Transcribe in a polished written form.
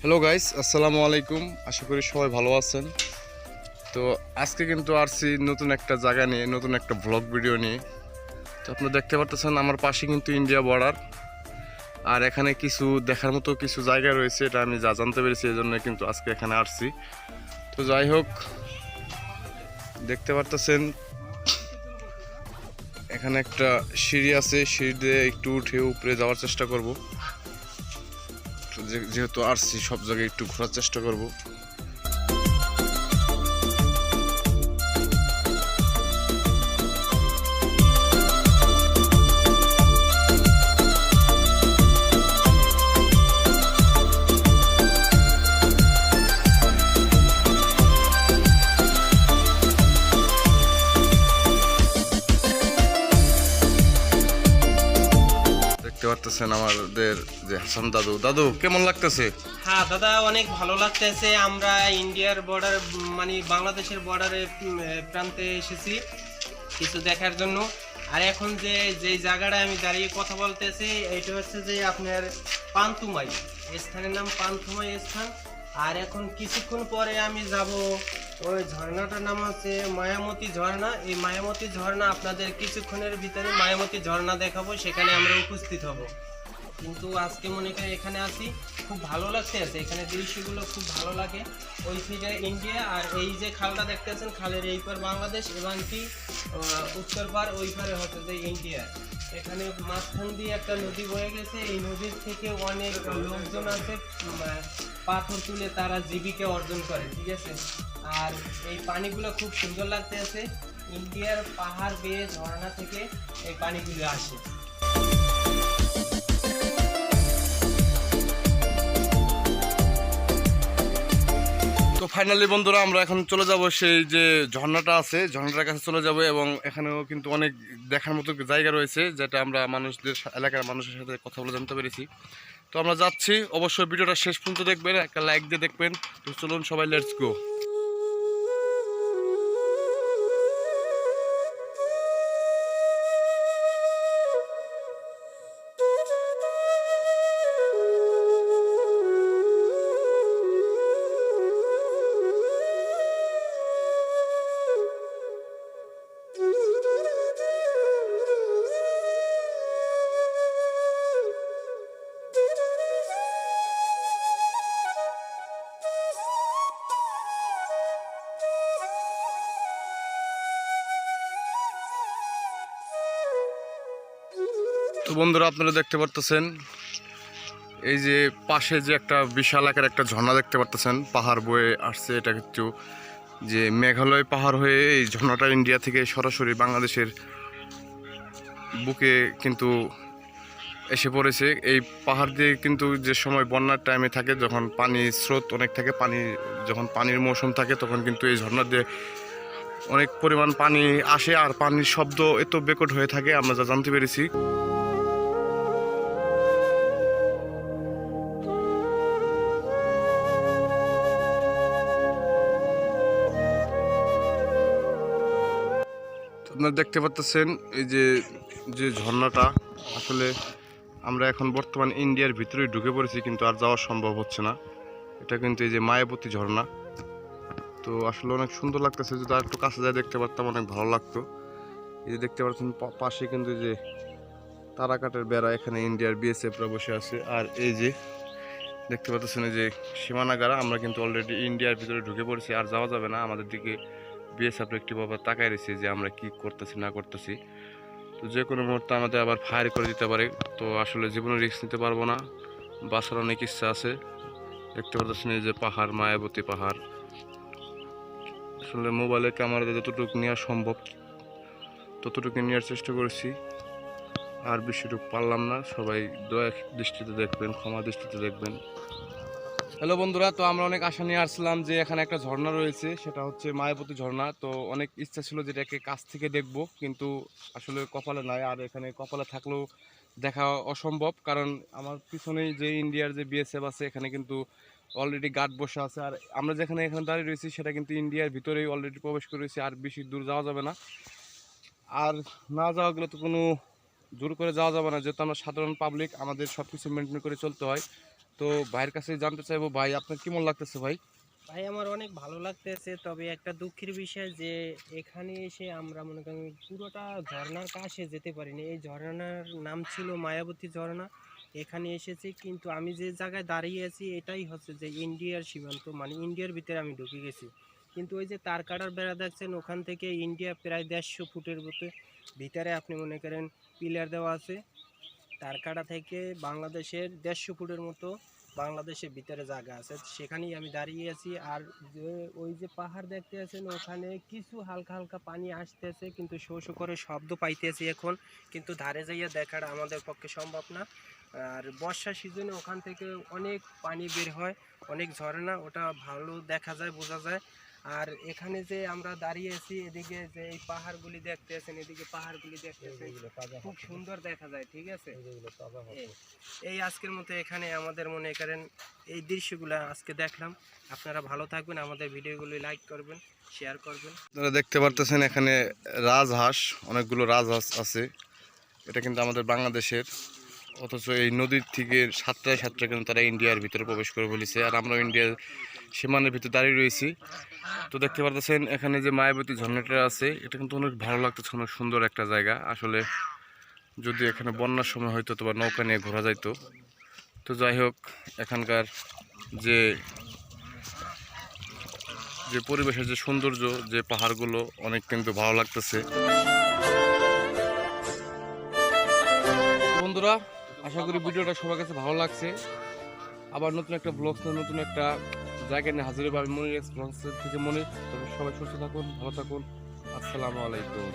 Hello guys, আসসালামু আলাইকুম। আশা করি সবাই ভালো আছেন। তো আজকে কিন্তু আসছি নতুন একটা জায়গা নিয়ে, নতুন একটা ব্লগ ভিডিও নিয়ে। তো আপনারা দেখতে পাচ্ছেন আমার পাশে কিন্তু ইন্ডিয়া বর্ডার, আর এখানে কিছু দেখার মতো কিছু জায়গা রয়েছে, এটা আমি যা জানতে পেরেছি এই জন্য কিন্তু আজকে এখানে আসছি। তো যাই হোক, দেখতে পাচ্ছেন এখানে একটা সিঁড়ি আছে, সিঁড়ি দিয়ে একটু উঠে উপরে যাওয়ার চেষ্টা করব। যেহেতু আসছি সব জায়গায় একটু ঘোরার চেষ্টা করব। দেখতে পাচ্ছেন আমাদের যে হাসান দাদু, দাদু কেমন লাগতেছে? হ্যাঁ দাদা, অনেক ভালো লাগতেছে। আমরা ইন্ডিয়ার বর্ডার মানে বাংলাদেশের বর্ডারে প্রান্তে এসেছি কিছু দেখার জন্য। আর এখন যেই জায়গাটা আমি দাঁড়িয়ে কথা বলতেছি এটা হচ্ছে যে আপনার পান্তুমাই, স্থানের নাম পান্তুমাই স্থান। আর এখন কিছুক্ষণ পরে আমি যাব ওই ঝর্ণাটার নাম হচ্ছে মায়ামতি ঝর্ণা। এই মায়ামতি ঝর্ণা আপনাদের কিছুক্ষণের ভিতরে মায়ামতি ঝর্ণা দেখাবো, সেখানে আমরা উপস্থিত হব। কিন্তু আজকে মনে করি এখানে আসি, খুব ভালো লাগতে আছে, এখানে দৃশ্যগুলো খুব ভালো লাগে। ওই সাইডে ইন্ডিয়া, আর এই যে খালটা দেখতেছেন, খালের এই পার বাংলাদেশ এবং কি উত্তর পার ওই পারে হচ্ছে যে ইন্ডিয়া। এখানে মাঝখান দিয়ে একটা নদী বয়ে গেছে, এই নদীর থেকে অনেক লোকজন আছে, পাথর তুলে তারা জীবিকা অর্জন করে, ঠিক আছে। আর এই পানিগুলো খুব সুন্দর লাগতে আছে, ইন্ডিয়ার পাহাড় বেয়ে ঝর্ণা থেকে এই পানিগুলো আসে। তো ফাইনালি বন্ধুরা, আমরা এখন চলে যাব সেই যে ঝর্ণাটা আছে, ঝর্ণাটার কাছে চলে যাব। এবং এখানেও কিন্তু অনেক দেখার মতো জায়গা রয়েছে, যেটা আমরা মানুষদের এলাকার মানুষের সাথে কথা বলে জানতে পেরেছি। তো আমরা যাচ্ছি, অবশ্যই ভিডিওটা শেষ পর্যন্ত দেখবেন, একটা লাইক দিয়ে দেখবেন। তো চলুন সবাই, লেটস গো। তো বন্ধুরা, আপনারা দেখতে পারতেছেন এই যে পাশে যে একটা বিশাল আকার একটা ঝর্ণা দেখতে পারতেছেন, পাহাড় বয়ে আসছে। এটা কিন্তু যে মেঘালয় পাহাড় হয়ে এই ঝর্ণাটা ইন্ডিয়া থেকে সরাসরি বাংলাদেশের বুকে কিন্তু এসে পড়েছে। এই পাহাড় দিয়ে কিন্তু যে সময় বন্যার টাইমে থাকে, যখন পানির স্রোত অনেক থাকে, যখন পানির মৌসুম থাকে, তখন কিন্তু এই ঝর্ণা দিয়ে অনেক পরিমাণ পানি আসে, আর পানির শব্দ এত বেকট হয়ে থাকে আমরা যা জানতে পেরেছি। আপনারা দেখতে পাচ্ছেন এই যে যে ঝর্ণাটা, আসলে আমরা এখন বর্তমান ইন্ডিয়ার ভিতরেই ঢুকে পড়েছি, কিন্তু আর যাওয়া সম্ভব হচ্ছে না। এটা কিন্তু এই যে মায়াবতী ঝর্ণা। তো আসলে অনেক সুন্দর লাগতেছে, যদি আর একটু কাছে যায় দেখতে পারতাম অনেক ভালো লাগতো। এই যে দেখতে পাচ্ছেন পাশে কিন্তু যে তারাকাটের বেড়া, এখানে ইন্ডিয়ার বিএসএফরা বসে আছে। আর এই যে দেখতে পাচ্ছেন এই যে সীমানা গাড়া, আমরা কিন্তু অলরেডি ইন্ডিয়ার ভিতরে ঢুকে পড়েছি, আর যাওয়া যাবে না। আমাদের দিকে বিএসএফ একটিভাবে তাকায় রয়েছে যে আমরা কি করতেছি না করতেছি। তো যে কোনো মুহূর্তে আমাদের আবার ফায়ার করে দিতে পারে। তো আসলে জীবনে রিস্ক নিতে পারবো না, বাঁচার অনেক ইচ্ছা আছে। দেখতে পাচ্ছেন এই যে পাহাড়, মায়াবতী পাহাড়। আসলে মোবাইলের ক্যামেরাতে যতটুকু নেওয়া সম্ভব ততটুকু নেওয়ার চেষ্টা করেছি, আর বেশিটুকু পারলাম না। সবাই দয়া দৃষ্টিতে দেখবেন, ক্ষমা দৃষ্টিতে দেখবেন। হ্যালো বন্ধুরা, তো আমরা অনেক আশা নিয়ে আসছিলাম যে এখানে একটা ঝর্ণা রয়েছে, সেটা হচ্ছে মায়াবতী ঝর্ণা। তো অনেক ইচ্ছা ছিল যেটাকে কাছ থেকে দেখব, কিন্তু আসলে কপালে নাই। আর এখানে কপালে থাকলেও দেখা অসম্ভব, কারণ আমার পিছনেই যে ইন্ডিয়ার যে বিএসএফ আছে, এখানে কিন্তু অলরেডি গার্ড বসে আছে। আর আমরা যেখানে এখানে দাঁড়িয়ে রয়েছি সেটা কিন্তু ইন্ডিয়ার ভিতরেই অলরেডি প্রবেশ করেছি, আর বেশি দূর যাওয়া যাবে না। আর না যাওয়া গেলে তো কোনো জোর করে যাওয়া যাবে না, যেহেতু আমরা সাধারণ পাবলিক, আমাদের সব কিছু মেনটেন করে চলতে হয়। তো ভাইয়ের কাছে জানতে চাইবো, ভাই আপনার কেমন লাগতেছে ভাই? ভাই আমার অনেক ভালো লাগতেছে, তবে একটা দুঃখের বিষয় যে এখানে এসে আমরা মনে করি পুরোটা ঝর্ণার কাছে যেতে পারিনি। এই ঝর্ণার নাম ছিল মায়াবতী ঝর্ণা। এখানে এসেছি, কিন্তু আমি যে জায়গায় দাঁড়িয়ে আছি এটাই হচ্ছে যে ইন্ডিয়ার সীমান্ত, মানে ইন্ডিয়ার ভিতরে আমি ঢুকে গেছি। কিন্তু ওই যে তার কাটার বেড়া দেখছেন, ওখান থেকে ইন্ডিয়া প্রায় 150 ফুটের মতো ভিতরে আপনি মনে করেন পিলার দেওয়া আছে। তার কাটা থেকে বাংলাদেশের 150 ফুটের মতো বাংলাদেশের ভিতরে জায়গা আছে, সেখানেই আমি দাঁড়িয়ে আছি। আর যে ওই যে পাহাড় দেখতে আছেন, ওখানে কিছু হালকা হালকা পানি আসতেছে, কিন্তু শো শো করে শব্দ পাইতেছি এখন, কিন্তু ধারে যাইয়া দেখাটা আমাদের পক্ষে সম্ভব না। আর বর্ষার সিজনে ওখান থেকে অনেক পানি বের হয়, অনেক ঝর্ণা, ওটা ভালো দেখা যায়, বোঝা যায়। আর এখানে যে আমরা দাঁড়িয়ে আছি, এদিকে যে এই পাহাড়গুলি দেখতে আছেন, এদিকে পাহাড়গুলি দেখতে আছেন, খুব সুন্দর দেখা যায়। ঠিক আছে, এই আজকের মতো এখানে আমাদের মনে করেন এই দৃশ্যগুলো আজকে দেখলাম। আপনারা ভালো থাকবেন, আমাদের ভিডিওগুলি লাইক করবেন, শেয়ার করবেন। আপনারা দেখতে পারতেছেন এখানে রাজহাঁস, অনেকগুলো রাজহাঁস আছে। এটা কিন্তু আমাদের বাংলাদেশের, অথচ এই নদীর থেকে সাতটায় কিন্তু তারা ইন্ডিয়ার ভিতরে প্রবেশ করে বলেছে, আর আমরা ইন্ডিয়ার সীমানার ভিতরে দাঁড়িয়ে রয়েছি। তো দেখতে পারতেছেন এখানে যে মায়াবতী ঝর্ণাটা আছে, এটা কিন্তু অনেক ভালো লাগতেছে, অনেক সুন্দর একটা জায়গা। আসলে যদি এখানে বন্যার সময় হয়তো বা নৌকা নিয়ে ঘোরা যাইতো। তো যাই হোক, এখানকার যে যে পরিবেশের যে সৌন্দর্য, যে পাহাড়গুলো অনেক কিন্তু ভালো লাগতেছে। বন্ধুরা, আশা করি ভিডিওটা সবার কাছে ভালো লাগছে। আবার নতুন একটা ব্লগ, নতুন একটা জায়গা নিয়ে হাজির হবে আমি, মনির এক্স ব্লগ থেকে মনির। তবে সবাই সুস্থ থাকুন, ভালো থাকুন, আসসালামু আলাইকুম।